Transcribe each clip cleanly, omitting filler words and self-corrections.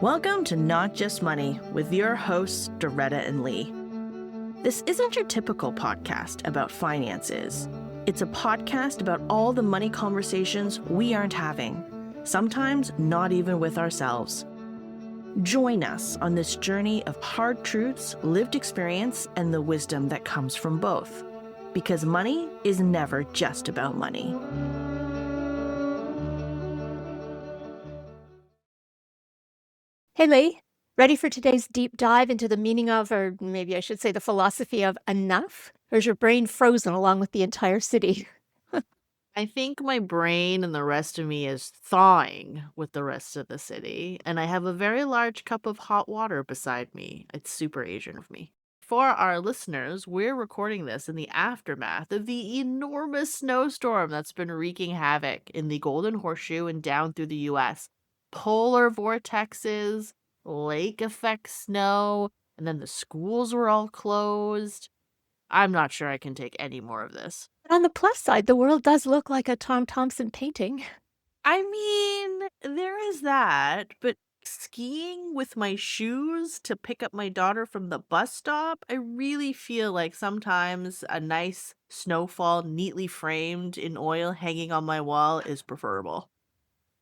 Welcome to Not Just Money with your hosts, Doretta and Lee. This isn't your typical podcast about finances. It's a podcast about all the money conversations we aren't having, sometimes not even with ourselves. Join us on this journey of hard truths, lived experience, and the wisdom that comes from both. Because money is never just about money. Hey Lee, ready for today's deep dive into the meaning of, or maybe I should say the philosophy of enough? Or is your brain frozen along with the entire city? I think my brain and the rest of me is thawing with the rest of the city, and I have a very large cup of hot water beside me. It's super Asian of me. For our listeners, we're recording this in the aftermath of the enormous snowstorm that's been wreaking havoc in the Golden Horseshoe and down through the US. Polar vortexes, lake effect snow, and then the schools were all closed. I'm not sure I can take any more of this. But on the plus side, the world does look like a Tom Thompson painting. I mean, there is that, but skiing with my shoes to pick up my daughter from the bus stop, I really feel like sometimes a nice snowfall neatly framed in oil hanging on my wall is preferable.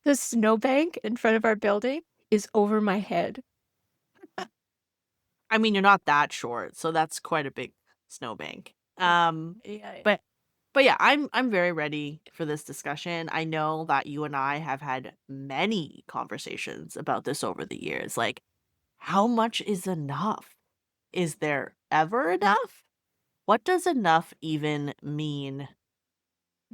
The snowbank in front of our building is over my head. I mean, you're not that short, so that's quite a big snowbank. But yeah, I'm very ready for this discussion. I know that you and I have had many conversations about this over the years. Like, how much is enough? Is there ever enough? What does enough even mean?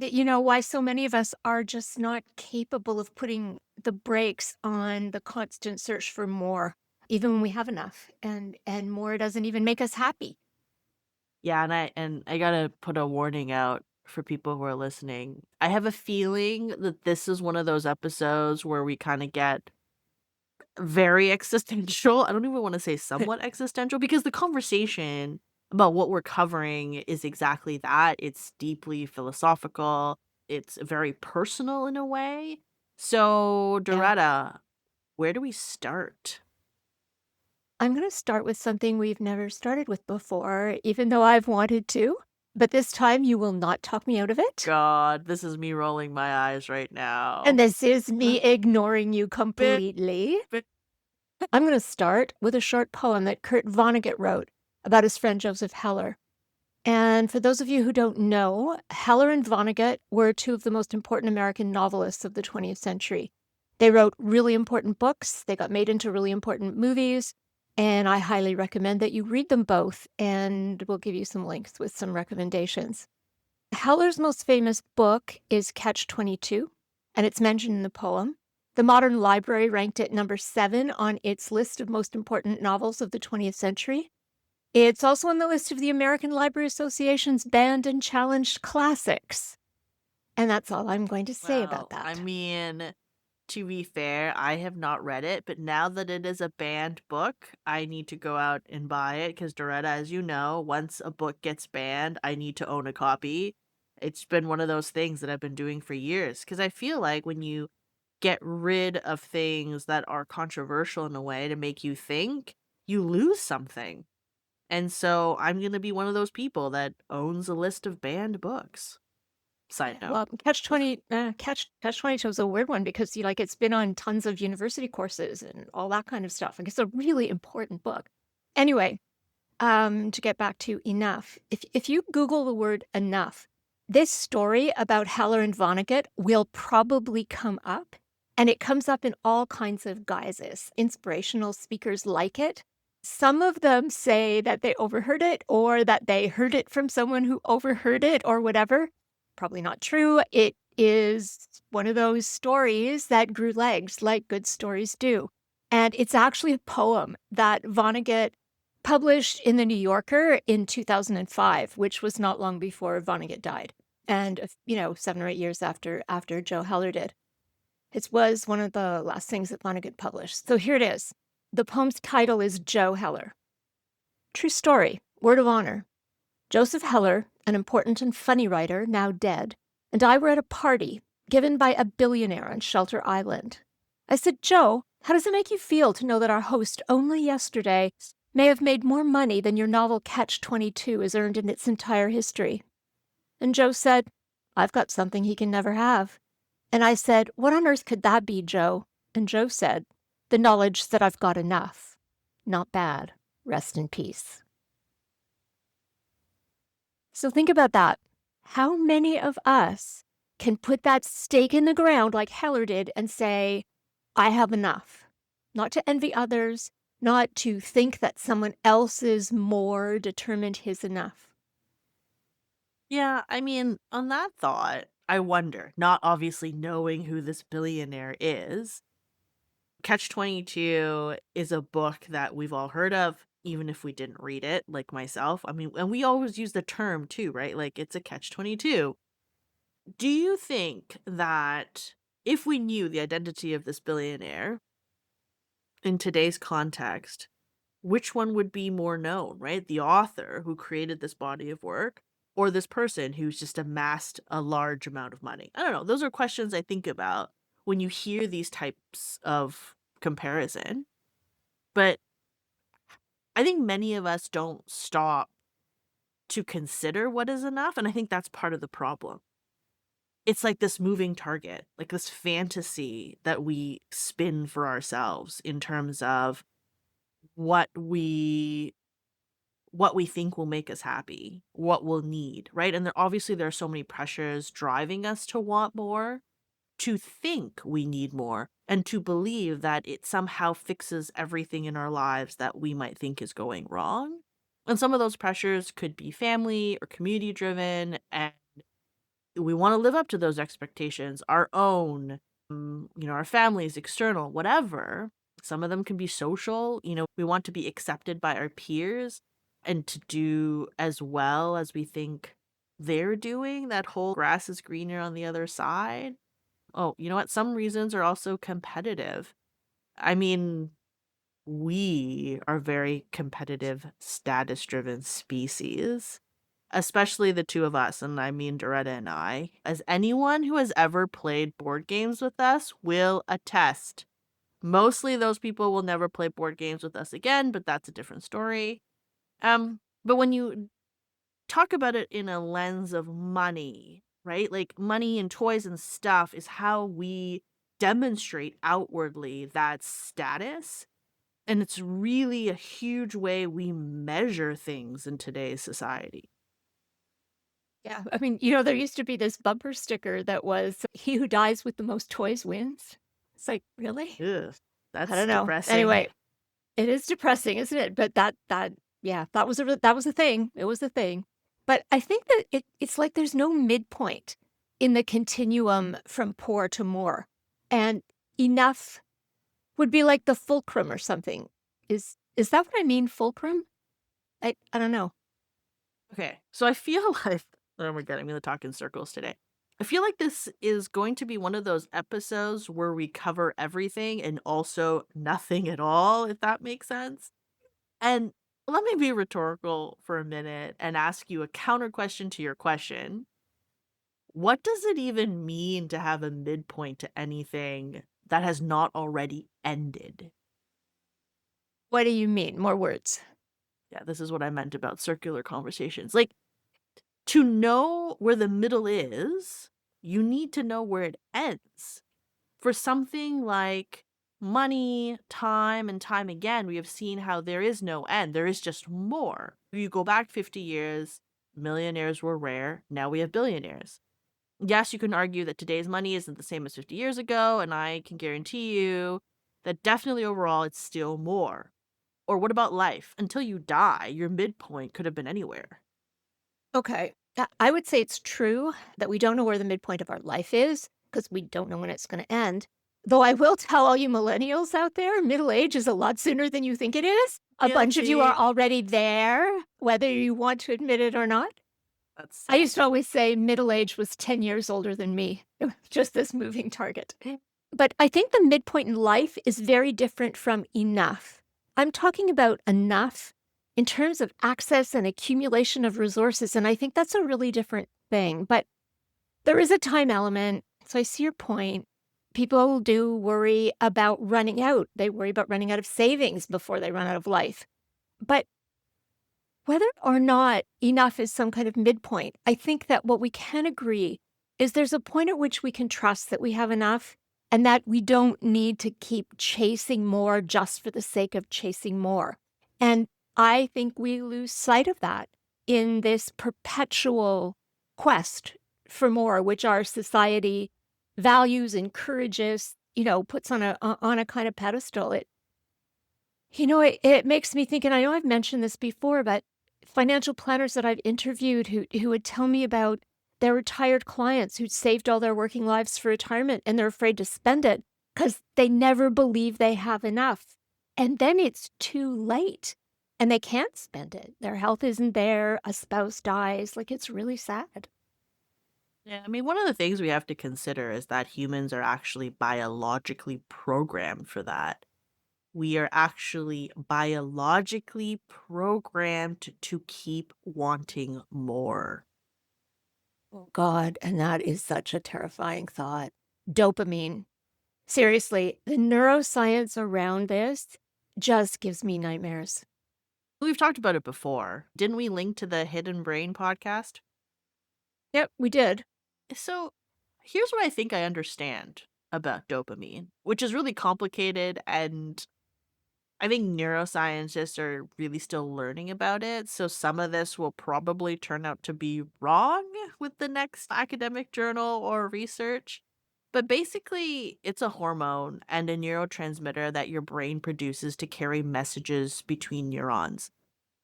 You know, why so many of us are just not capable of putting the brakes on the constant search for more, even when we have enough, and more doesn't even make us happy. Yeah, and I gotta put a warning out for people who are listening. I have a feeling that this is one of those episodes where we kind of get very existential. I don't even want to say somewhat existential because the conversation about what we're covering is exactly that. It's deeply philosophical. It's very personal in a way. So, Yeah. Doretta, where do we start? I'm going to start with something we've never started with before, even though I've wanted to. But this time you will not talk me out of it. God, this is me rolling my eyes right now. And this is me ignoring you completely. I'm going to start with a short poem that Kurt Vonnegut wrote about his friend Joseph Heller. And for those of you who don't know, Heller and Vonnegut were two of the most important American novelists of the 20th century. They wrote really important books. They got made into really important movies. And I highly recommend that you read them both, and we'll give you some links with some recommendations. Heller's most famous book is Catch-22, and it's mentioned in the poem. The Modern Library ranked it number 7 on its list of most important novels of the 20th century. It's also on the list of the American Library Association's banned and challenged classics. And that's all I'm going to say about that. I mean, to be fair, I have not read it, but now that it is a banned book, I need to go out and buy it because, Doretta, as you know, once a book gets banned, I need to own a copy. It's been one of those things that I've been doing for years because I feel like when you get rid of things that are controversial in a way to make you think, you lose something. And so I'm going to be one of those people that owns a list of banned books. Side note. Well, Catch-22 is a weird one because it's been on tons of university courses and all that kind of stuff. Like, it's a really important book. Anyway, to get back to enough, if you Google the word enough, this story about Heller and Vonnegut will probably come up, and it comes up in all kinds of guises. Inspirational speakers like it. Some of them say that they overheard it or that they heard it from someone who overheard it or whatever. Probably not true. It is one of those stories that grew legs like good stories do. And it's actually a poem that Vonnegut published in the New Yorker in 2005, which was not long before Vonnegut died. And, 7 or 8 years after Joe Heller did. It was one of the last things that Vonnegut published. So here it is. The poem's title is Joe Heller. True story, word of honor. Joseph Heller, an important and funny writer, now dead, and I were at a party given by a billionaire on Shelter Island. I said, Joe, How does it make you feel to know that our host only yesterday may have made more money than your novel Catch-22 has earned in its entire history? And Joe said, I've got something he can never have. And I said, what on earth could that be, Joe? And Joe said, the knowledge that I've got enough. Not bad. Rest in peace. So think about that. How many of us can put that stake in the ground like Heller did and say, I have enough? Not to envy others, not to think that someone else is more determined his enough. Yeah, I mean, on that thought, I wonder, not obviously knowing who this billionaire is, Catch 22 is a book that we've all heard of, even if we didn't read it, like myself. I mean, and we always use the term too, right? Like it's a Catch 22. Do you think that if we knew the identity of this billionaire in today's context, which one would be more known, right? The author who created this body of work or this person who's just amassed a large amount of money? I don't know. Those are questions I think about when you hear these types of comparison. But I think many of us don't stop to consider what is enough. And I think that's part of the problem. It's like this moving target, like this fantasy that we spin for ourselves in terms of what we think will make us happy, what we'll need, right? And there are so many pressures driving us to want more, to think we need more, and to believe that it somehow fixes everything in our lives that we might think is going wrong. And some of those pressures could be family or community driven, and we want to live up to those expectations, our own, our families, external, whatever. Some of them can be social. We want to be accepted by our peers and to do as well as we think they're doing. That whole grass is greener on the other side. Oh, you know what? Some reasons are also competitive. I mean, we are very competitive, status driven species, especially the two of us. And I mean, Doretta and I, as anyone who has ever played board games with us will attest. Mostly those people will never play board games with us again, but that's a different story. But when you talk about it in a lens of money, right? Like money and toys and stuff is how we demonstrate outwardly that status. And it's really a huge way we measure things in today's society. Yeah, I mean, there used to be this bumper sticker that was, he who dies with the most toys wins. It's like, really? Ugh, I that's don't know. depressing. Anyway, it is depressing, isn't it? But yeah, that was a thing. It was a thing. But I think that it's like there's no midpoint in the continuum from poor to more. And enough would be like the fulcrum or something. Is that what I mean, fulcrum? I don't know. Okay, so I feel like, oh my God, I'm going to talk in circles today. I feel like this is going to be one of those episodes where we cover everything and also nothing at all, if that makes sense. And let me be rhetorical for a minute and ask you a counter question to your question. What does it even mean to have a midpoint to anything that has not already ended? What do you mean? More words. Yeah, this is what I meant about circular conversations. Like, to know where the middle is, you need to know where it ends. For something like money, time, and time again, we have seen how there is no end. There is just more. If you go back 50 years, millionaires were rare. Now we have billionaires. Yes, you can argue that today's money isn't the same as 50 years ago, and I can guarantee you that definitely overall it's still more. Or what about life? Until you die, your midpoint could have been anywhere. Okay. I would say it's true that we don't know where the midpoint of our life is because we don't know when it's going to end. Though I will tell all you millennials out there, middle age is a lot sooner than you think it is. A bunch of you are already there, whether you want to admit it or not. That's sad. I used to always say middle age was 10 years older than me. It was just this moving target. But I think the midpoint in life is very different from enough. I'm talking about enough in terms of access and accumulation of resources, and I think that's a really different thing. But there is a time element, so I see your point. people do worry about running out. They worry about running out of savings before they run out of life. But whether or not enough is some kind of midpoint, I think that what we can agree is there's a point at which we can trust that we have enough and that we don't need to keep chasing more just for the sake of chasing more. And I think we lose sight of that in this perpetual quest for more, which our society values, encourages, puts on a kind of pedestal. It makes me think, and I know I've mentioned this before, but financial planners that I've interviewed who would tell me about their retired clients who'd saved all their working lives for retirement and they're afraid to spend it because they never believe they have enough. And then it's too late and they can't spend it. Their health isn't there, a spouse dies. Like, it's really sad. Yeah, I mean, one of the things we have to consider is that humans are actually biologically programmed for that. We are actually biologically programmed to keep wanting more. Oh, God. And that is such a terrifying thought. Dopamine. Seriously, the neuroscience around this just gives me nightmares. We've talked about it before. Didn't we link to the Hidden Brain podcast? Yep, we did. So here's what I think I understand about dopamine, which is really complicated, and I think neuroscientists are really still learning about it. So some of this will probably turn out to be wrong with the next academic journal or research. But basically, it's a hormone and a neurotransmitter that your brain produces to carry messages between neurons.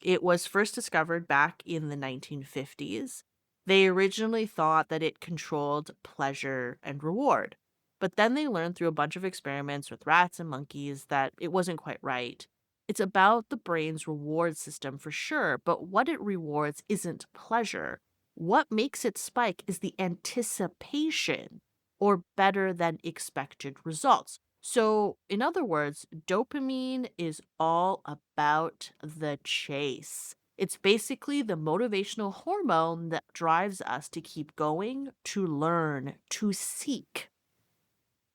It was first discovered back in the 1950s. They originally thought that it controlled pleasure and reward, but then they learned through a bunch of experiments with rats and monkeys that it wasn't quite right. It's about the brain's reward system for sure, but what it rewards isn't pleasure. What makes it spike is the anticipation or better than expected results. So, in other words, dopamine is all about the chase. It's basically the motivational hormone that drives us to keep going, to learn, to seek.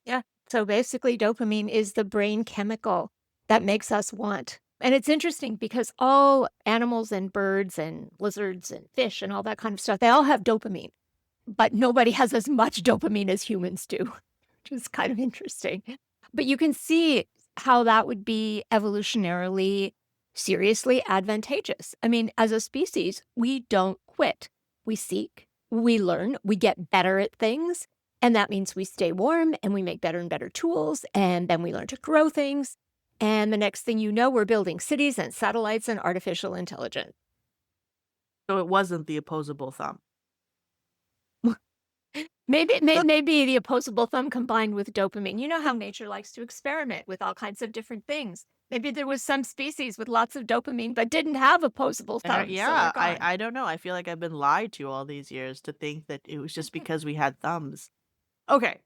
Yeah. So basically, dopamine is the brain chemical that makes us want. And it's interesting because all animals and birds and lizards and fish and all that kind of stuff, they all have dopamine, but nobody has as much dopamine as humans do, which is kind of interesting. But you can see how that would be evolutionarily seriously advantageous. I mean, as a species, we don't quit. We seek, we learn, we get better at things. And that means we stay warm and we make better and better tools. And then we learn to grow things. And the next thing you know, we're building cities and satellites and artificial intelligence. So it wasn't the opposable thumb. Maybe the opposable thumb combined with dopamine. You know how nature likes to experiment with all kinds of different things. Maybe there was some species with lots of dopamine but didn't have opposable thumbs, so Yeah, they're gone. I don't know. I feel like I've been lied to all these years to think that it was just because we had thumbs. Okay.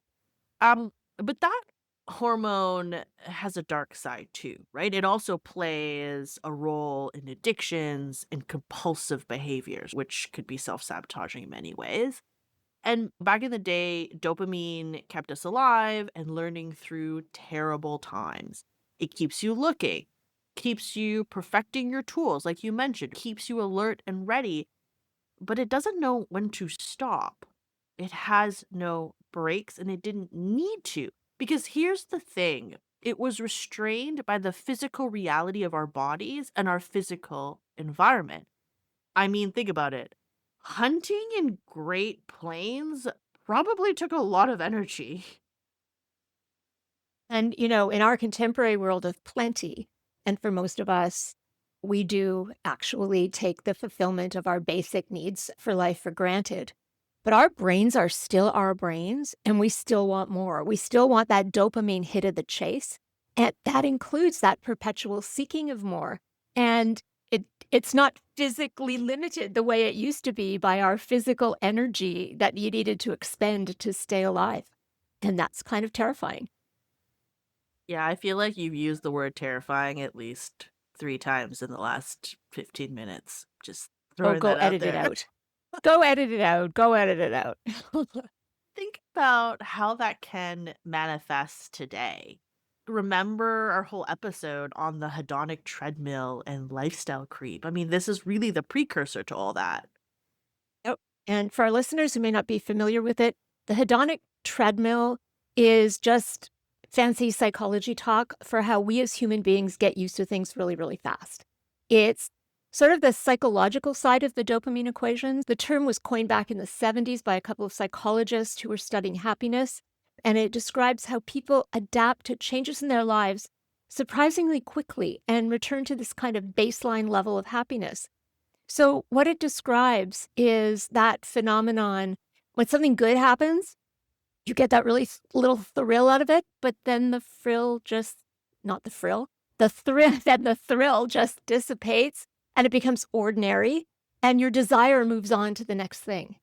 But that hormone has a dark side too, right? It also plays a role in addictions and compulsive behaviors, which could be self-sabotaging in many ways. And back in the day, dopamine kept us alive and learning through terrible times. It keeps you looking, keeps you perfecting your tools, like you mentioned, keeps you alert and ready, but it doesn't know when to stop. It has no brakes and it didn't need to. Because here's the thing, it was restrained by the physical reality of our bodies and our physical environment. I mean, think about it. Hunting in Great Plains probably took a lot of energy. And, in our contemporary world of plenty, and for most of us, we do actually take the fulfillment of our basic needs for life for granted. But our brains are still our brains, and we still want more. We still want that dopamine hit of the chase. And that includes that perpetual seeking of more. And it's not physically limited the way it used to be by our physical energy that you needed to expend to stay alive. And that's kind of terrifying. Yeah, I feel like you've used the word terrifying at least 3 times in the last 15 minutes. Just Oh, throwing go that out edit it there. out. Go edit it out. Go edit it out. Think about how that can manifest today. Remember our whole episode on the hedonic treadmill and lifestyle creep. I mean, this is really the precursor to all that. Yep. And for our listeners who may not be familiar with it, the hedonic treadmill is just fancy psychology talk for how we as human beings get used to things really, really fast. It's sort of the psychological side of the dopamine equation. The term was coined back in the 70s by a couple of psychologists who were studying happiness, and it describes how people adapt to changes in their lives surprisingly quickly and return to this kind of baseline level of happiness. So, what it describes is that phenomenon when something good happens, you get that really little thrill out of it, but then the thrill just, not the frill, the thrill, then the thrill just dissipates and it becomes ordinary and your desire moves on to the next thing.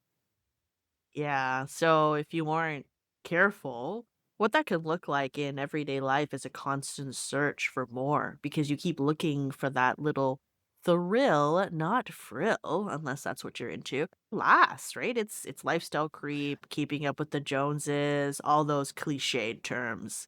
Yeah. So if you weren't careful, what that could look like in everyday life is a constant search for more because you keep looking for that little thrill, not frill, unless that's what you're into. Last, right? It's lifestyle creep, keeping up with the Joneses, all those cliched terms.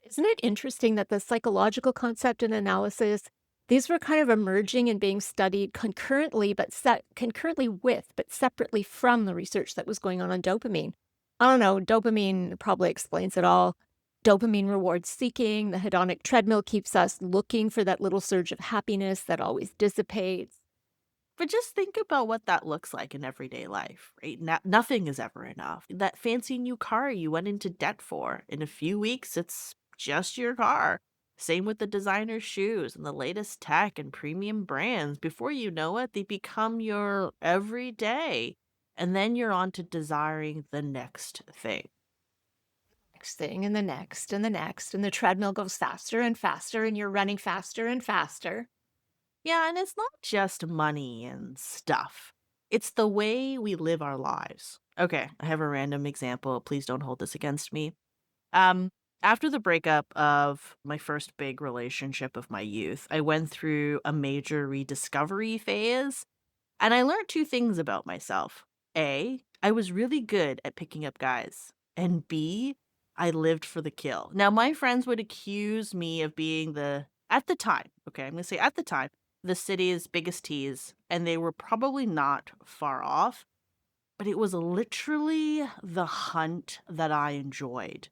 Isn't it interesting that the psychological concept and analysis, these were kind of emerging and being studied concurrently, but concurrently with, but separately from the research that was going on dopamine? I don't know, dopamine probably explains it all. Dopamine reward seeking, the hedonic treadmill keeps us looking for that little surge of happiness that always dissipates. But just think about what that looks like in everyday life, right? Nothing is ever enough. That fancy new car you went into debt for, in a few weeks, it's just your car. Same with the designer shoes and the latest tech and premium brands. Before you know it, they become your everyday. And then you're on to desiring the next thing. Next thing and the next and the next, and the treadmill goes faster and faster, and you're running faster and faster. Yeah, and it's not just money and stuff. It's the way we live our lives. Okay, I have a random example. Please don't hold this against me. Um, After the breakup of my first big relationship of my youth, I went through a major rediscovery phase, and I learned two things about myself. A, I was really good at picking up guys, and B, I lived for the kill. Now, my friends would accuse me of being at the time, okay, I'm gonna say at the time, the city's biggest tease, and they were probably not far off, but it was literally the hunt that I enjoyed.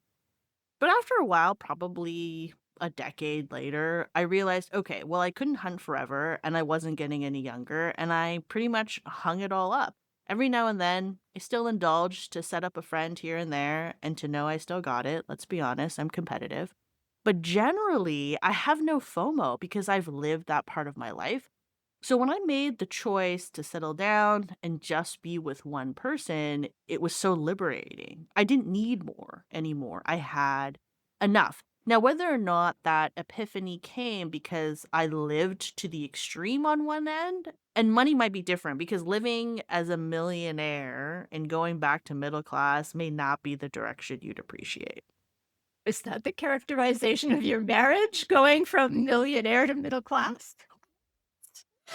But after a while, probably a decade later, I realized, okay, well, I couldn't hunt forever and I wasn't getting any younger, and I pretty much hung it all up. Every now and then, I still indulged to set up a friend here and there and to know I still got it. Let's be honest, I'm competitive. But generally, I have no FOMO because I've lived that part of my life. So when I made the choice to settle down and just be with one person, it was so liberating. I didn't need more anymore. I had enough. Now, whether or not that epiphany came because I lived to the extreme on one end, and money might be different because living as a millionaire and going back to middle class may not be the direction you'd appreciate. Is that the characterization of your marriage, going from millionaire to middle class?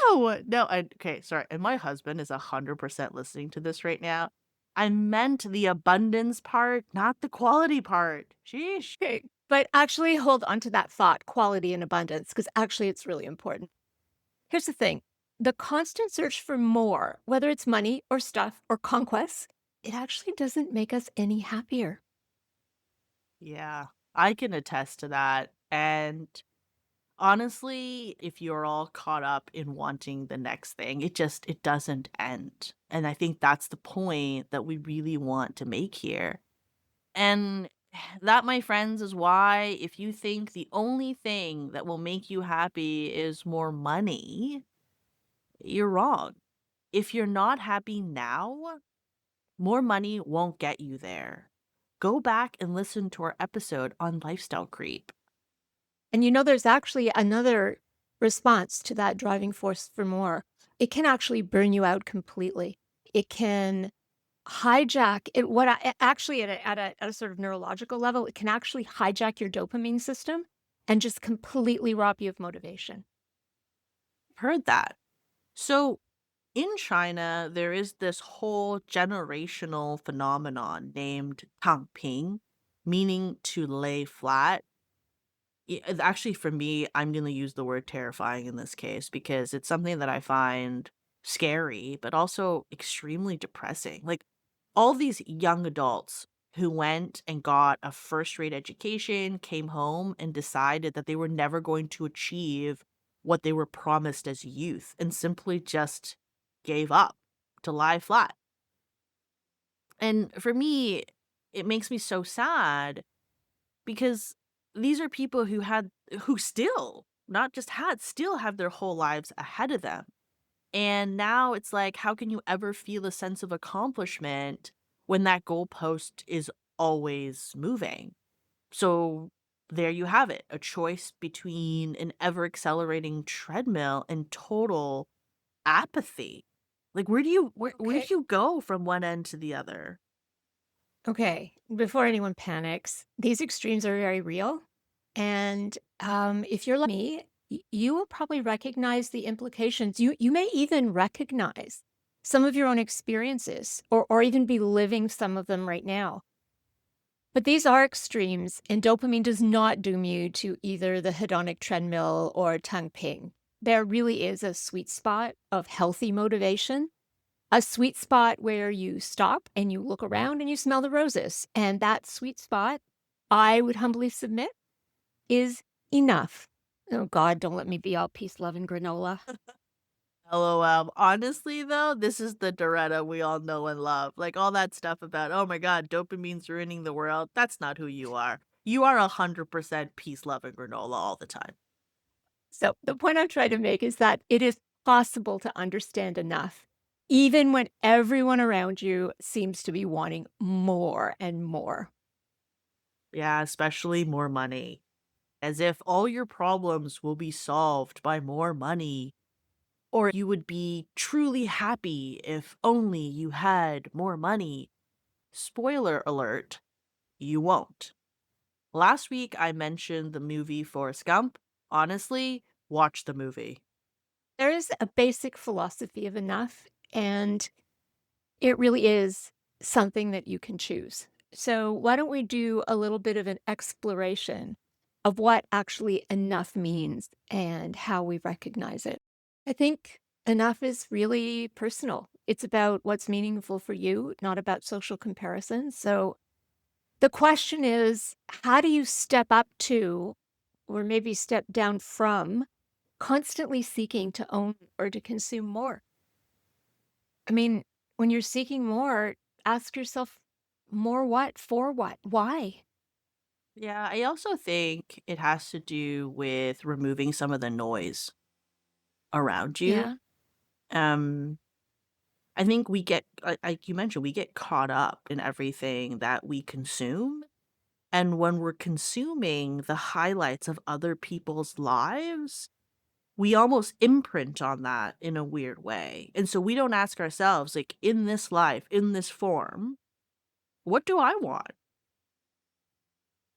No, no, okay, sorry, and my husband is 100% listening to this right now. I meant the abundance part, not the quality part. Sheesh. Okay, but actually hold on to that thought, quality and abundance, because actually it's really important. Here's the thing, the constant search for more, whether it's money or stuff or conquests, it actually doesn't make us any happier. Yeah, I can attest to that, and honestly, if you're all caught up in wanting the next thing, it doesn't end, and I think that's the point that we really want to make here. And that, my friends, is why if you think the only thing that will make you happy is more money, you're wrong. If you're not happy now, more money won't get you there. Go back and listen to our episode on lifestyle creep. And there's actually another response to that driving force for more. It can actually burn you out completely. It can hijack it. Actually at a sort of neurological level, it can actually hijack your dopamine system and just completely rob you of motivation. Heard that. So, In China, there is this whole generational phenomenon named tangping, meaning to lay flat. Actually, for me, I'm going to use the word terrifying in this case because it's something that I find scary, but also extremely depressing. Like all these young adults who went and got a first rate education, came home and decided that they were never going to achieve what they were promised as youth and simply just gave up to lie flat. And for me, it makes me so sad because these are people who still, not just had, still have their whole lives ahead of them. And now it's like, how can you ever feel a sense of accomplishment when that goalpost is always moving? So there you have it, a choice between an ever accelerating treadmill and total apathy. Like where do Okay. you go from one end to the other? Okay. Before anyone panics, these extremes are very real. And if you're like me, you will probably recognize the implications. You may even recognize some of your own experiences or even be living some of them right now. But these are extremes, and dopamine does not doom you to either the hedonic treadmill or tongue ping. There really is a sweet spot of healthy motivation, a sweet spot where you stop and you look around and you smell the roses. And that sweet spot, I would humbly submit, is enough. Oh God, don't let me be all peace, love, and granola. LOL. Honestly, though, this is the Doretta we all know and love. Like all that stuff about, oh my God, dopamine's ruining the world. That's not who you are. You are 100% peace, love, and granola all the time. So the point I'm trying to make is that it is possible to understand enough, even when everyone around you seems to be wanting more and more. Yeah, especially more money. As if all your problems will be solved by more money, or you would be truly happy if only you had more money. Spoiler alert, you won't. Last week, I mentioned the movie Forrest Gump. Honestly, watch the movie. There is a basic philosophy of enough, and it really is something that you can choose. So, why don't we do a little bit of an exploration of what actually enough means and how we recognize it? I think enough is really personal. It's about what's meaningful for you, not about social comparison. So, the question is, how do you step up to, or maybe step down from, constantly seeking to own or to consume more? I mean, when you're seeking more, ask yourself, more what? For what? Why? Yeah, I also think it has to do with removing some of the noise around you. Yeah. Um, I think we get, like you mentioned, we get caught up in everything that we consume. And when we're consuming the highlights of other people's lives, we almost imprint on that in a weird way. And so we don't ask ourselves, like, in this life, in this form, what do I want?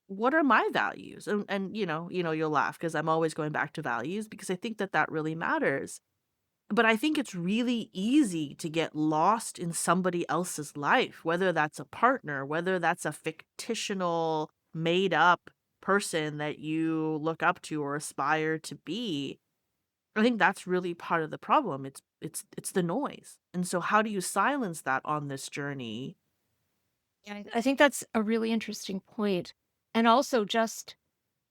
What are my values? And you'll laugh because I'm always going back to values because I think that that really matters. But I think it's really easy to get lost in somebody else's life, whether that's a partner, whether that's a fictional, made up person that you look up to or aspire to be. I think that's really part of the problem. It's the noise. And so how do you silence that on this journey? Yeah, I think that's a really interesting point. And also, just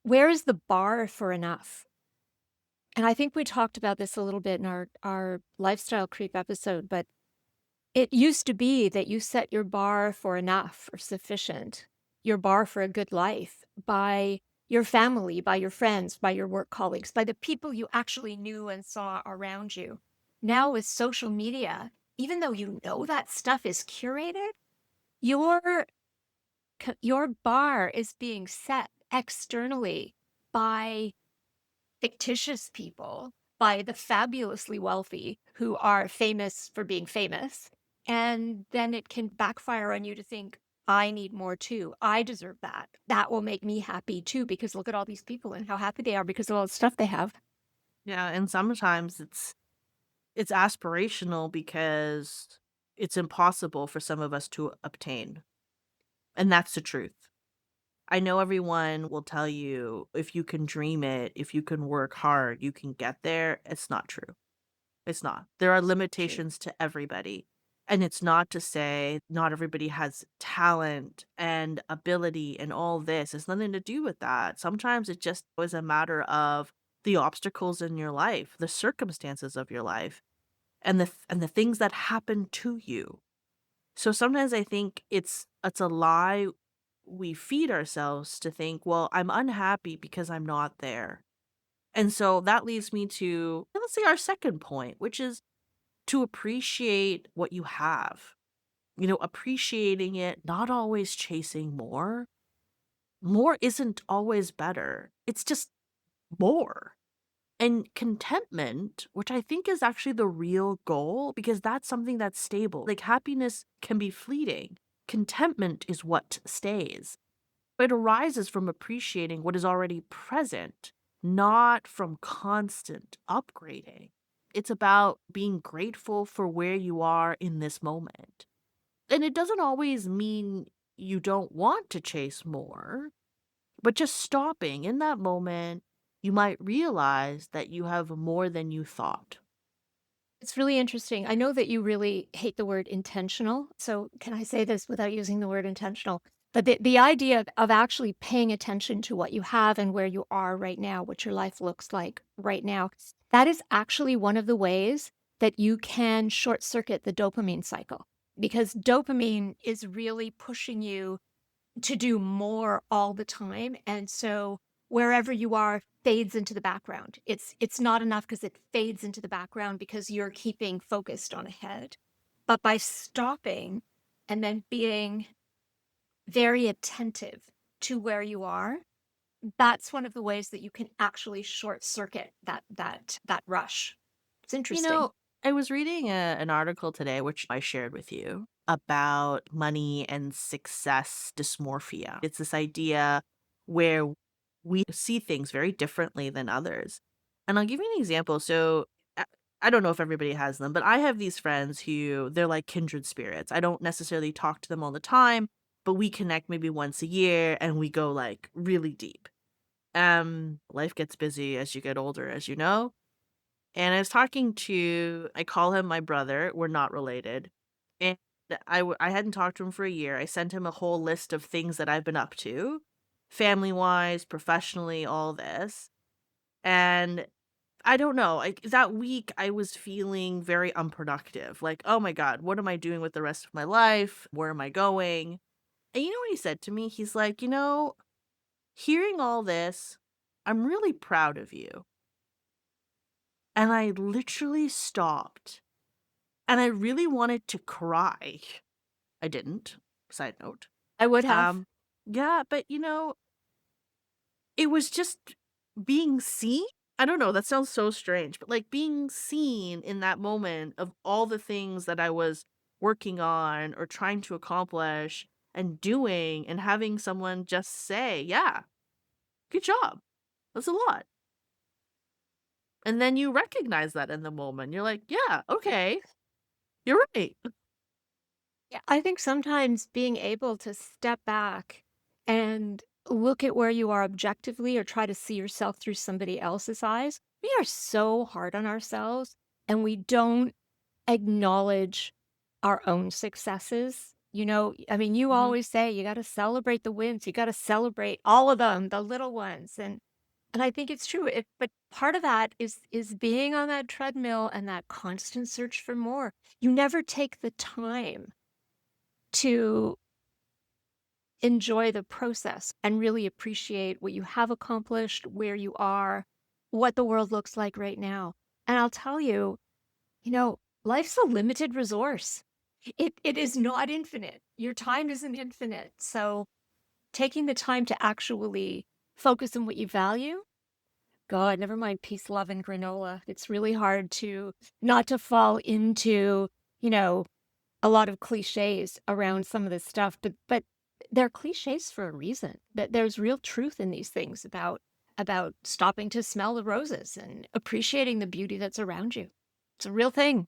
where is the bar for enough? And I think we talked about this a little bit in our lifestyle creep episode, but it used to be that you set your bar for enough or sufficient, your bar for a good life by your family, by your friends, by your work colleagues, by the people you actually knew and saw around you. Now, with social media, even though you know that stuff is curated, your your bar is being set externally by fictitious people, by the fabulously wealthy who are famous for being famous. And then it can backfire on you to think, I need more too. I deserve that. That will make me happy too, because look at all these people and how happy they are because of all the stuff they have. Yeah, and sometimes It's aspirational because it's impossible for some of us to obtain, and that's the truth. I know everyone will tell you if you can dream it, if you can work hard, you can get there. It's not true. It's not. There are True. limitations to everybody. And it's not to say not everybody has talent and ability and all this. It's nothing to do with that. Sometimes it just is a matter of the obstacles in your life, the circumstances of your life, and the things that happen to you. So sometimes I think it's a lie we feed ourselves to think, well, I'm unhappy because I'm not there. And so that leads me to, let's say, our second point, which is to appreciate what you have. Appreciating it, not always chasing more. More isn't always better. It's just more. And contentment, which I think is actually the real goal, because that's something that's stable. Like happiness can be fleeting. Contentment is what stays. It arises from appreciating what is already present, not from constant upgrading. It's about being grateful for where you are in this moment. And it doesn't always mean you don't want to chase more, but just stopping in that moment, you might realize that you have more than you thought. It's really interesting. I know that you really hate the word intentional. So, can I say this without using the word intentional? But the idea of actually paying attention to what you have and where you are right now, what your life looks like right now, that is actually one of the ways that you can short circuit the dopamine cycle because dopamine is really pushing you to do more all the time, and so wherever you are fades into the background. It's not enough because it fades into the background because you're keeping focused on ahead. But by stopping and then being very attentive to where you are, that's one of the ways that you can actually short circuit that rush. It's You interesting. know, I was reading an article today, which I shared with you, about money and success dysmorphia. It's this idea where we see things very differently than others. And I'll give you an example. So I I don't know if everybody has them, but I have these friends who they're like kindred spirits. I don't necessarily talk to them all the time, but we connect maybe once a year and we go like really deep. Life gets busy as you get older, as you know. And I was talking to I call him my brother, we're not related, and I hadn't talked to him for a year. I sent him a whole list of things that I've been up to, family-wise, professionally, all this, and I don't know, like, that week, I was feeling very unproductive, like, "Oh my god, what am I doing with the rest of my life? Where am I going?" And you know what he said to me? He's like, hearing all this, I'm really proud of you." And I literally stopped. And I really wanted to cry. I didn't, side note. I would have. Um, yeah, but, it was just being seen? I don't know, that sounds so strange, but, like, being seen in that moment of all the things that I was working on or trying to accomplish and doing and having someone just say, "Yeah, good job. That's a lot." And then you recognize that in the moment. You're like, "Yeah, okay. You're right." Yeah, I think sometimes being able to step back and look at where you are objectively or try to see yourself through somebody else's eyes, we are so hard on ourselves and we don't acknowledge our own successes. I mean, you Mhm. always say you got to celebrate the wins, you got to celebrate all of them, the little ones. And I think it's true. But part of that is being on that treadmill and that constant search for more. You never take the time to enjoy the process and really appreciate what you have accomplished, where you are, what the world looks like right now. And I'll tell you, life's a limited resource. It is not infinite. Your time isn't infinite. So taking the time to actually focus on what you value. God, never mind peace, love, and granola. It's really hard to not to fall into, you know, a lot of cliches around some of this stuff, but they're cliches for a reason. That there's real truth in these things about stopping to smell the roses and appreciating the beauty that's around you. It's a real thing.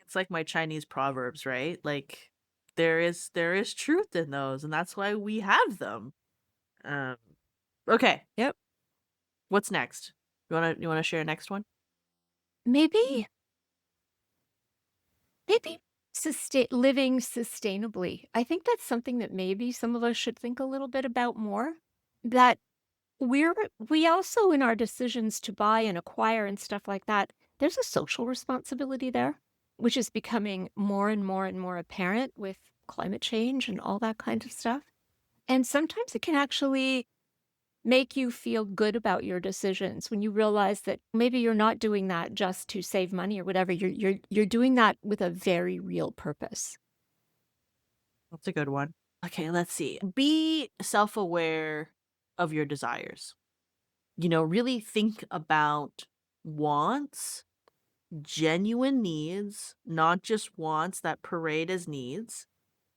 It's like my Chinese proverbs, right? Like there is truth in those, and that's why we have them. Um, okay, Yep. what's next? You wanna share next one? Maybe maybe living sustainably. I think that's something that maybe some of us should think a little bit about more. That we also in our decisions to buy and acquire and stuff like that, there's a social responsibility there, which is becoming more and more and more apparent with climate change and all that kind of stuff. And sometimes it can actually make you feel good about your decisions when you realize that maybe you're not doing that just to save money or whatever. You're doing that with a very real purpose. That's a good one. Okay, let's see. Be self-aware of your desires. Really think about wants, genuine needs, not just wants that parade as needs,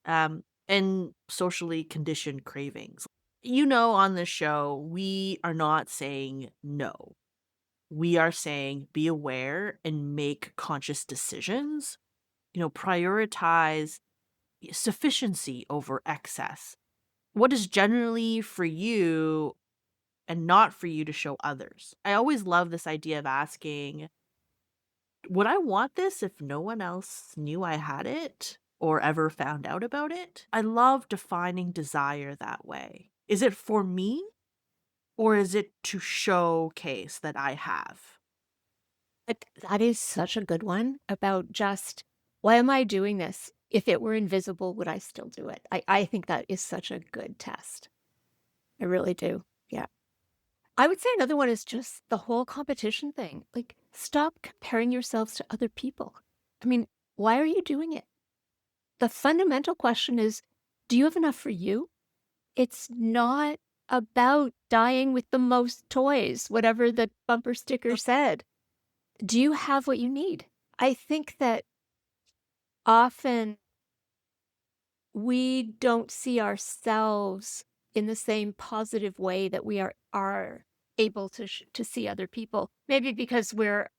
and socially conditioned cravings. On this show, we are not saying no. We are saying be aware and make conscious decisions. Prioritize sufficiency over excess. What is generally for you and not for you to show others. I always love this idea of asking, would I want this if no one else knew I had it or ever found out about it? I love defining desire that way. Is it for me or is it to showcase that I have? That is such a good one about just why am I doing this? If it were invisible, would I still do it? I think that is such a good test. I really do. Yeah. I would say another one is just the whole competition thing. Like, stop comparing yourselves to other people. I mean, why are you doing it? The fundamental question is, do you have enough for you? It's not about dying with the most toys, whatever the bumper sticker said. Do you have what you need? I think that often we don't see ourselves in the same positive way that we are able to see other people. Maybe because we're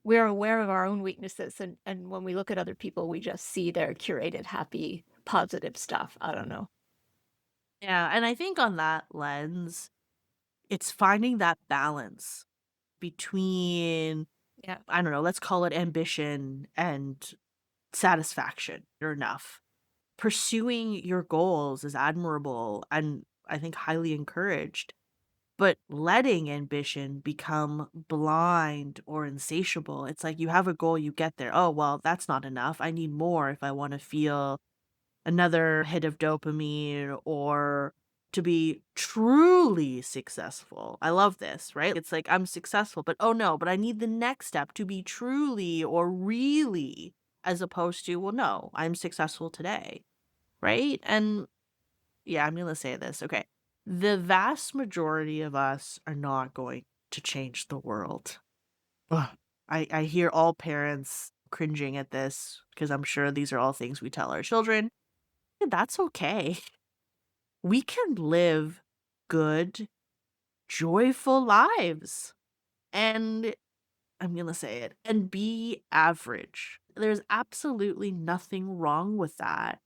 aware of our own weaknesses, and when we look at other people, we just see their curated, happy, positive stuff. I don't know. Yeah, and I think on that lens, it's finding that balance between, Yeah. I don't know, let's call it ambition and satisfaction or enough. Pursuing your goals is admirable and I think highly encouraged, but letting ambition become blind or insatiable, it's like you have a goal, you get there. Oh, well, that's not enough. I need more if I want to feel another hit of dopamine or to be truly successful. I love this, right? It's like I'm successful, but oh no, but I need the next step to be truly or really, as opposed to, well, no, I'm successful today, right? And yeah, I'm going to say this. Okay. The vast majority of us are not going to change the world. Ugh. I hear all parents cringing at this because I'm sure these are all things we tell our children. That's okay. We can live good, joyful lives. And I'm going to say it and be average. There's absolutely nothing wrong with that.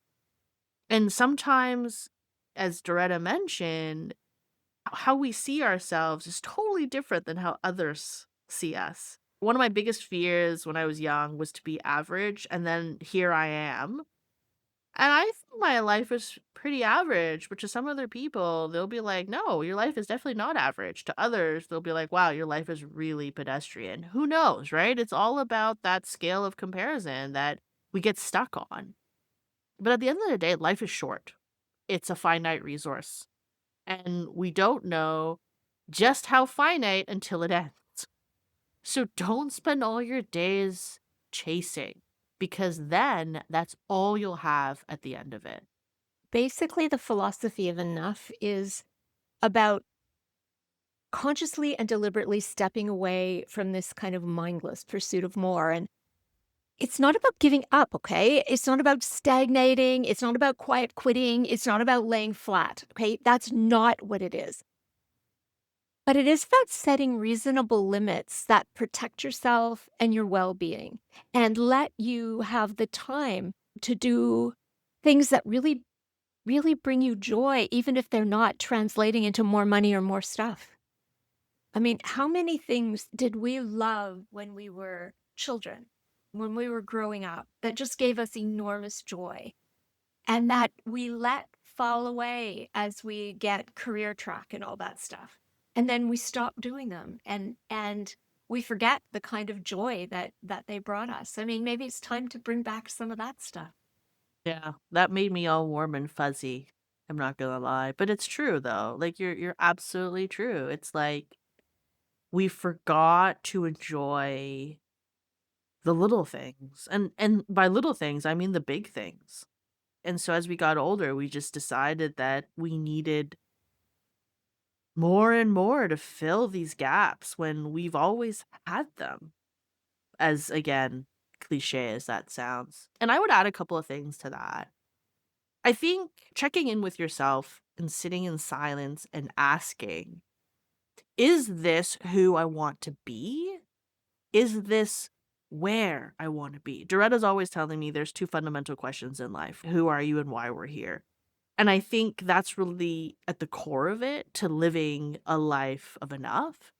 And sometimes, as Doretta mentioned, how we see ourselves is totally different than how others see us. One of my biggest fears when I was young was to be average, and then here I am. And I think my life is pretty average, but to some other people, they'll be like, no, your life is definitely not average. To others, they'll be like, wow, your life is really pedestrian. Who knows, right? It's all about that scale of comparison that we get stuck on. But at the end of the day, life is short. It's a finite resource. And we don't know just how finite until it ends. So don't spend all your days chasing, because then that's all you'll have at the end of it. Basically, the philosophy of enough is about consciously and deliberately stepping away from this kind of mindless pursuit of more. And it's not about giving up, okay? It's not about stagnating. It's not about quiet quitting. It's not about laying flat, okay? That's not what it is. But it is about setting reasonable limits that protect yourself and your well-being and let you have the time to do things that really, really bring you joy, even if they're not translating into more money or more stuff. I mean, how many things did we love when we were children, when we were growing up, that just gave us enormous joy and that we let fall away as we get career track and all that stuff? And then we stop doing them and we forget the kind of joy that they brought us. I mean, maybe it's time to bring back some of that stuff. Yeah, that made me all warm and fuzzy. I'm not gonna lie, but it's true though. Like you're absolutely true. It's like we forgot to enjoy the little things. And by little things, I mean the big things. And so as we got older, we just decided that we needed more and more to fill these gaps when we've always had them. As again, cliche as that sounds. And I would add a couple of things to that. I think checking in with yourself and sitting in silence and asking, is this who I want to be? Is this where I want to be? Doretta's always telling me there's two fundamental questions in life: who are you and why we're here? And I think that's really at the core of it to living a life of enough.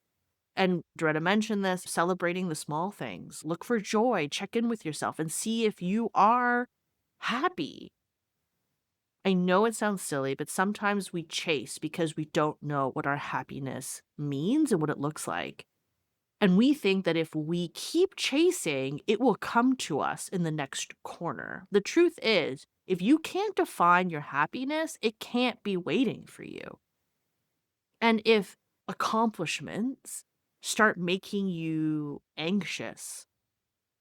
And Doretta mentioned this, celebrating the small things. Look for joy, check in with yourself, and see if you are happy. I know it sounds silly, but sometimes we chase because we don't know what our happiness means and what it looks like. And we think that if we keep chasing, it will come to us in the next corner. The truth is, if you can't define your happiness, it can't be waiting for you. And if accomplishments start making you anxious,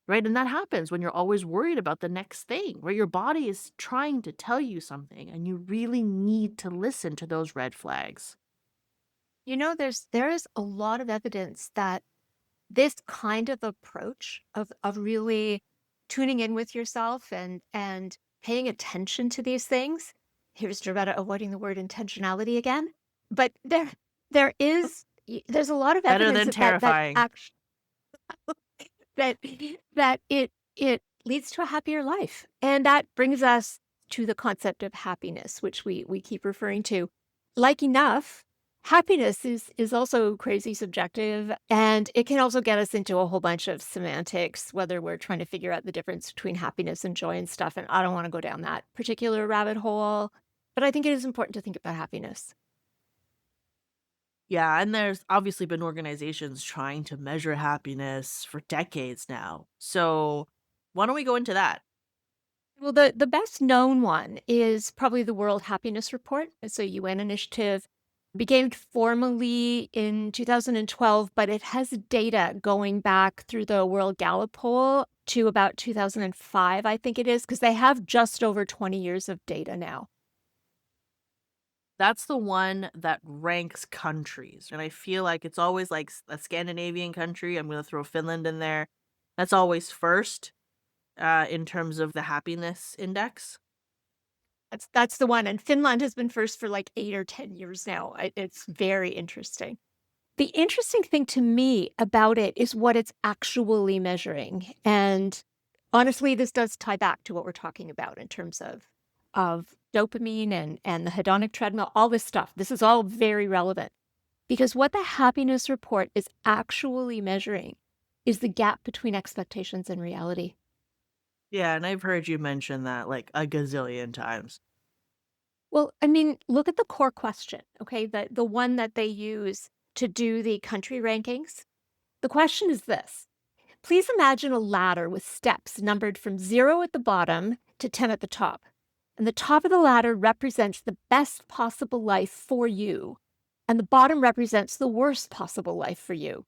right? And that happens when you're always worried about the next thing, where your body is trying to tell you something and you really need to listen to those red flags. You know, there is a lot of evidence that this kind of approach of really tuning in with yourself and paying attention to these things. Here's Doretta avoiding the word intentionality again. But there's a lot of Better evidence than that terrifying. actually that that it leads to a happier life. And that brings us to the concept of happiness, which we keep referring to. Like enough, happiness is also crazy subjective, and it can also get us into a whole bunch of semantics, whether we're trying to figure out the difference between happiness and joy and stuff. And I don't want to go down that particular rabbit hole, but I think it is important to think about happiness. Yeah, and there's obviously been organizations trying to measure happiness for decades now. So why don't we go into that? Well, the best known one is probably the World Happiness Report. It's a UN initiative, began formally in 2012, but it has data going back through the World Gallup poll to about 2005, I think it is, because they have just over 20 years of data now. That's the one that ranks countries. And I feel like it's always like a Scandinavian country. I'm going to throw Finland in there. That's always first in terms of the happiness index. That's the one. And Finland has been first for like 8 or 10 years now. It's very interesting. The interesting thing to me about it is what it's actually measuring. And honestly, this does tie back to what we're talking about in terms of dopamine and the hedonic treadmill, all this stuff. This is all very relevant because what the happiness report is actually measuring is the gap between expectations and reality. Yeah, and I've heard you mention that like a gazillion times. Well, I mean, look at the core question, okay? The one that they use to do the country rankings. The question is this. Please imagine a ladder with steps numbered from 0 at the bottom to 10 at the top. And the top of the ladder represents the best possible life for you, and the bottom represents the worst possible life for you.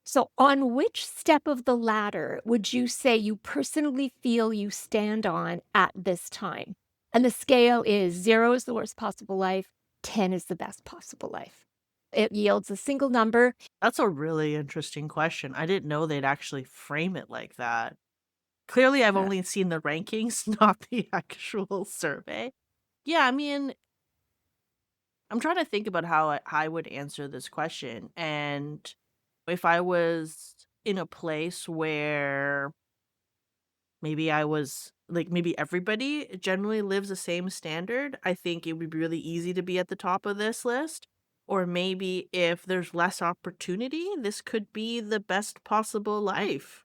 So, on which step of the ladder would you say you personally feel you stand on at this time? And the scale is 0 is the worst possible life, 10 is the best possible life. It yields a single number. That's a really interesting question. I didn't know they'd actually frame it like that. Clearly, I've only seen the rankings, not the actual survey. Yeah, I mean, I'm trying to think about how I would answer this question. And if I was in a place where maybe I was like, maybe everybody generally lives the same standard, I think it would be really easy to be at the top of this list. Or maybe if there's less opportunity, this could be the best possible life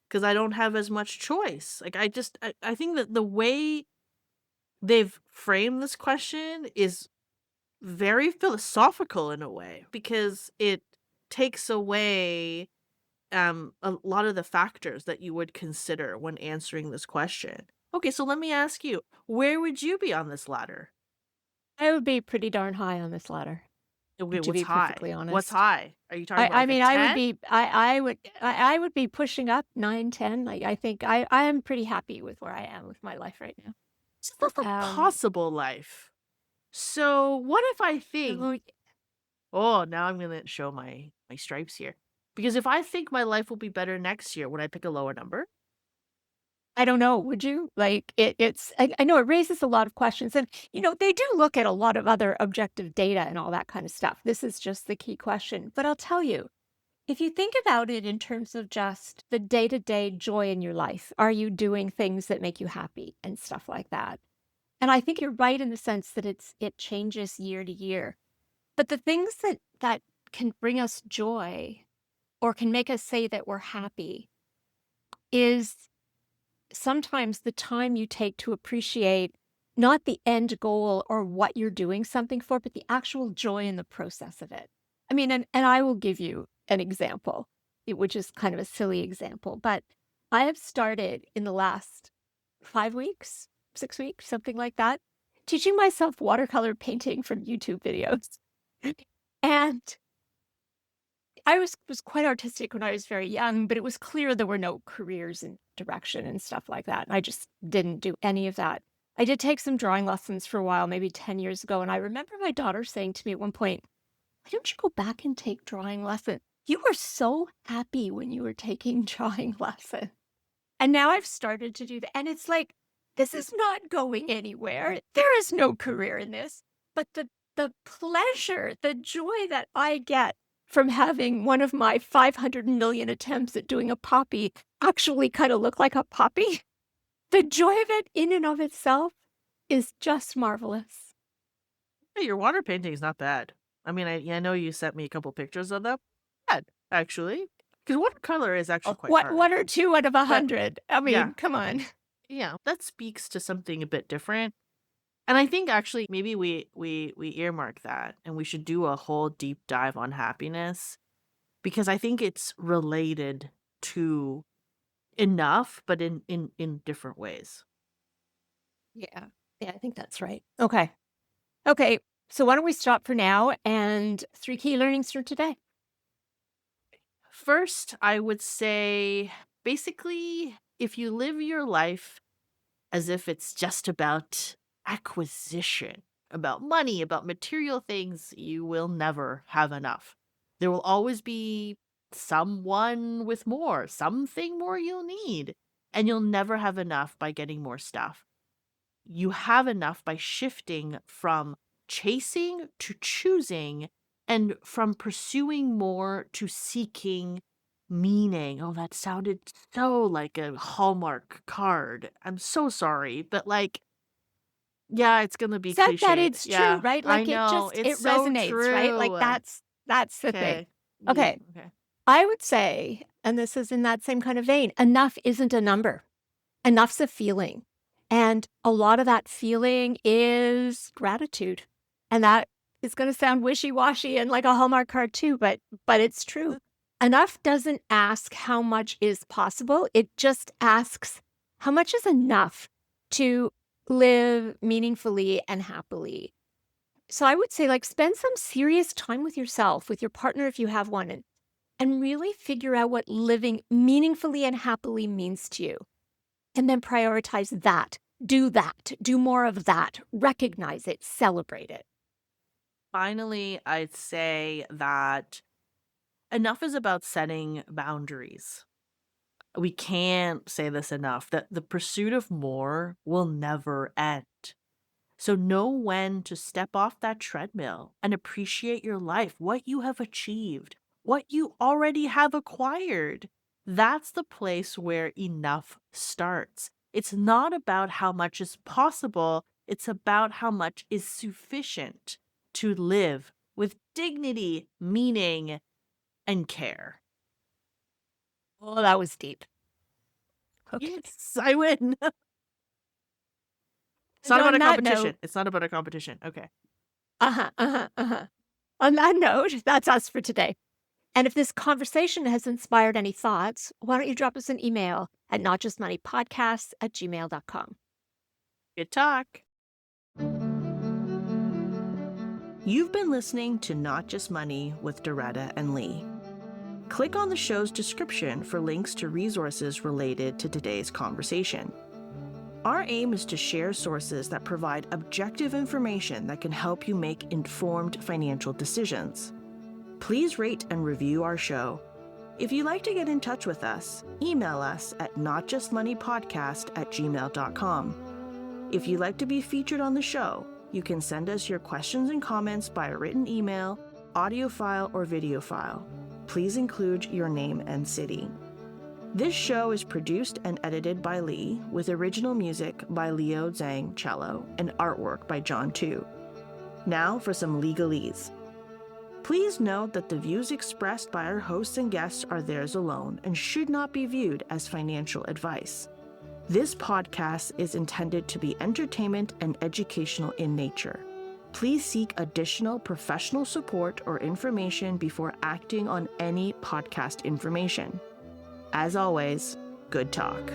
because I don't have as much choice. Like, I think that the way they've framed this question is very philosophical in a way because it takes away a lot of the factors that you would consider when answering this question. Okay, so let me ask you, where would you be on this ladder? I would be pretty darn high on this ladder, Okay, to what's be perfectly high? What's honest. high? Are you talking I about I like a mean, I would 10? be I would be pushing up 9, 10. I think I am pretty happy with where I am with my life right now. For a Um, possible life. So what if I think, so oh, now I'm gonna show my stripes here. Because if I think my life will be better next year, would I pick a lower number? I don't know, would you? Like, it's I know it raises a lot of questions, and, they do look at a lot of other objective data and all that kind of stuff. This is just the key question. But I'll tell you, if you think about it in terms of just the day-to-day joy in your life, are you doing things that make you happy and stuff like that? And I think you're right in the sense that it changes year to year. But the things that can bring us joy or can make us say that we're happy is sometimes the time you take to appreciate not the end goal or what you're doing something for, but the actual joy in the process of it. I mean, and I will give you an example, which is kind of a silly example, but I have started in the last 5 weeks, 6 weeks, something like that, teaching myself watercolor painting from YouTube videos. And I was quite artistic when I was very young, but it was clear there were no careers in direction and stuff like that, and I just didn't do any of that. I did take some drawing lessons for a while, maybe 10 years ago, and I remember my daughter saying to me at one point, "Why don't you go back and take drawing lessons? You were so happy when you were taking drawing lessons." And now I've started to do that, and it's like, this is not going anywhere. There is no career in this, but the pleasure, the joy that I get from having one of my 500 million attempts at doing a poppy actually kind of look like a poppy, the joy of it in and of itself is just marvelous. Hey, your water painting is not bad. I mean, I know you sent me a couple pictures of them. Bad, actually. Because watercolor is actually quite What hard. one or two out of a But hundred? I yeah, mean, come on. yeah, that speaks to something a bit different. And I think actually maybe we earmark that and we should do a whole deep dive on happiness because I think it's related to enough, but in different ways. Yeah. Yeah, I think that's right. Okay. Okay. So why don't we stop for now and 3 key learnings for today? First, I would say basically if you live your life as if it's just about acquisition, about money, about material things, you will never have enough. There will always be someone with more, something more you'll need, and you'll never have enough by getting more stuff. You have enough by shifting from chasing to choosing and from pursuing more to seeking meaning. Oh, that sounded so like a Hallmark card. I'm so sorry, but like, yeah, it's gonna be Said that cliched. it's true, Yeah, right? I Like know. It's it so resonates, right? Like true. that's the thing. Okay. Yeah. Okay. Okay. I would say, and this is in that same kind of vein, enough isn't a number. Enough's a feeling. And a lot of that feeling is gratitude. And that is going to sound wishy-washy and like a Hallmark card too, but it's true. Enough doesn't ask how much is possible. It just asks how much is enough to live meaningfully and happily. So I would say like spend some serious time with yourself, with your partner if you have one, and really figure out what living meaningfully and happily means to you. And then prioritize that. Do more of that. Recognize it, celebrate it. Finally, I'd say that enough is about setting boundaries. We can't say this enough that the pursuit of more will never end. So know when to step off that treadmill and appreciate your life, what you have achieved, what you already have acquired. That's the place where enough starts. It's not about how much is possible, it's about how much is sufficient to live with dignity, meaning, and care. Oh, that was deep. Okay. Yes, I win. It's And not about on a that competition. note, It's not about a competition. Okay. On that note, that's us for today. And if this conversation has inspired any thoughts, why don't you drop us an email at notjustmoneypodcasts@gmail.com. Good talk. You've been listening to Not Just Money with Doretta and Lee. Click on the show's description for links to resources related to today's conversation. Our aim is to share sources that provide objective information that can help you make informed financial decisions. Please rate and review our show. If you'd like to get in touch with us, email us at notjustmoneypodcast@gmail.com. If you'd like to be featured on the show, you can send us your questions and comments by a written email, audio file, or video file. Please include your name and city. This show is produced and edited by Lee, with original music by Leo Zhang cello and artwork by John Tu. Now for some legalese. Please note that the views expressed by our hosts and guests are theirs alone and should not be viewed as financial advice. This podcast is intended to be entertainment and educational in nature. Please seek additional professional support or information before acting on any podcast information. As always, good talk.